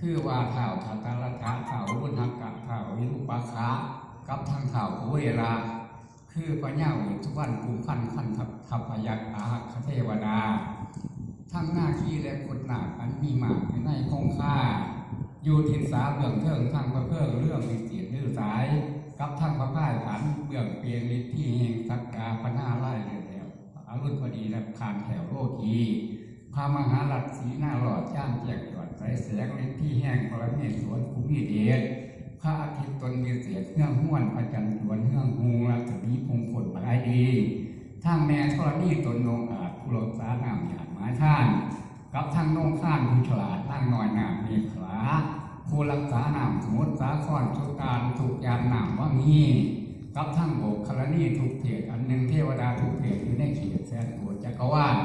คือว่าข่าวทาตาลทะข่าวรุ่นหักกะข่าววิรุปะคะกับทางข่าวโคเวลาคือพระเจ้าทุกวันกุมพันขันทัพพยักอาคเทวดาทั้งหน้าที่และกฎหนาอันมีมากในคงค่าอยู่ทิศสาเบื้องเทิงทางพระเพิ่งเรื่องวิเศษดื้อสายกับทางพระพ่ายผันเบื้องเปลี่ยนฤทธิ์ที่แห่งสักกาพนาไล่เลยแล้วอรุณพอดีและผ่านแถวโลกีพามหาลัดสีหน้าหลอดจ้างแจกจอดใส่แสงฤทธิ์ที่แห้งพระเนศสวนภูมิเดชพระอาทิตย์ตนมีเสียเนื่องห้วนพระจันทร์จวนเนื่องหูรัศมีพงผลบายดีทางแม่ธรณีตนนงอาจผู้รักษาหนามหยาดไม้ท่านกับทางนงข้านผู้ฉลาดนั่งน้อยหนามเมฆขลาผู้รักษาหนามสมุทรสาครทุกการทุกยานหนามว่ามีกับทั้งโบกคารณีทุกเทศอันหนึ่งเทวดาทุกเทศอยู่ในเขตแสนโกฏจักรวาล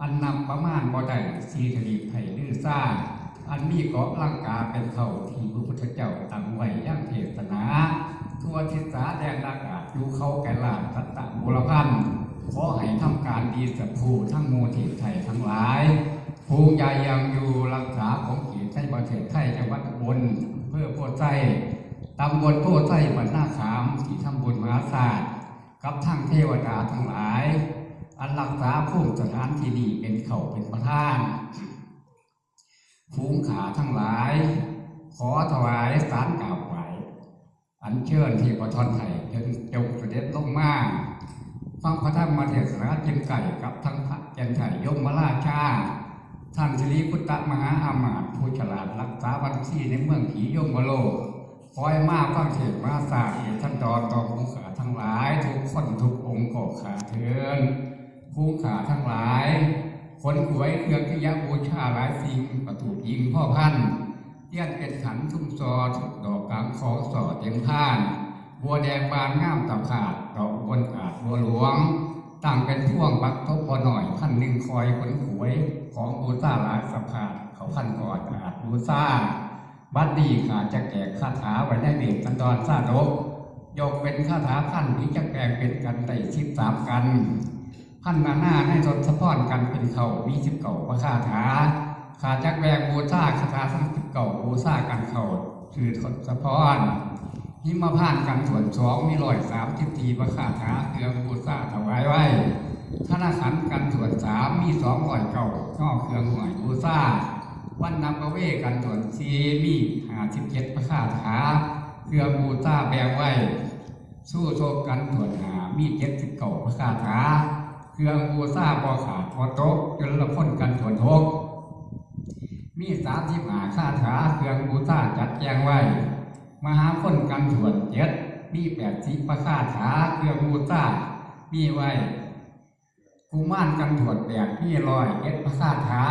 อันนำประมาณบ่ได้สีทลีไผ่ลือซ่าอันมีเกาะลังกาเป็นเขาที่พระพุทธเจ้าตั้งไว้ย่างเทศนาทั่วทิศสาแดนอากาศอยู่เขาแก่ลาสัตตะบุรพันธ์ขอให้ทำการดีสัพผูทั้งโมทิไทยทั้งหลายภูมิใจยังอยู่รักษาของเขตในประเทศไทยจังหวัดอุบลเพื่อโพธิ์ไส้ตำบลโพธิ์ไส้บ้านนาขามที่ทำบุญมหาศาสตร์กับทั้งเทวดาทั้งหลายอันรักษาภูมิสถานที่นี้เป็นเขาเป็นประธานภูมิขาทั้งหลายขอถวายสารกล่าวไหวอันเชิญที่ประทอนไทยจงเสด็จลงมาฟังพระธรรมเทศนาเจนไก่กับทั้งพระเจนไถ่ยมราชาท่านสิริพุทธมหาอามาตย์ผู้ฉลาดรักษาบัญชีในเมืองผียมโลกคอยมาฟังเทศมาศาสตร์ท่านดอนต่อภูขาทั้งหลายทุกคนทุกองค์ก็ขาเทินภูขาทั้งหลายขนหวยเครื่องกิยาบูชาหลายสิ่งประตูยิงพ่อพันเตี้ยนเป็นขันทุ่มซอทุกดอกกลางคอสอเต็มท่านบัวแดงบานงามตับขาดดอกบนอาจบัวหลวงตั้งเป็นพ่วงบักทบพอหน่อยพันหนึ่งคอยขนหวยของบูซาหลายสะพานเขาพันก่อนอาจบูซาบัดดีขาจะแก่คาถาไว้ได้เบียดกันดอนซาดกยกเป็นคาถาพันที่จะแปลงเป็นกันได้13กันพันหน้าให้ทศพรกันเป็นเขามี19พระคาถาขาจักแบงบูชาคาถาทั้ง19บูชากันเขาคือทศพรหิมพานต์กันส่วน2มี134พระคาถาเครื่องบูชาถวายไว้ธนาขันกันส่วน3มี200เก่านอกเครื่องหน่วยบูชาวันนำประเวกันส่วน4มี57พระคาถาเครื่องบูชาแบงไว้สู้โชคกันส่วน5มี79พระคาถาเครื่องบูชาพอขาดพอโต๊ะจนละพ้นกันส่วน6มี35คาถาเครื่องบูชาจัดแจงไว้มหาพ้นกันส่วน7มี80พระคาถาเครื่องบูชามีไว้กุมารกันส่วน8มี101พระคาถา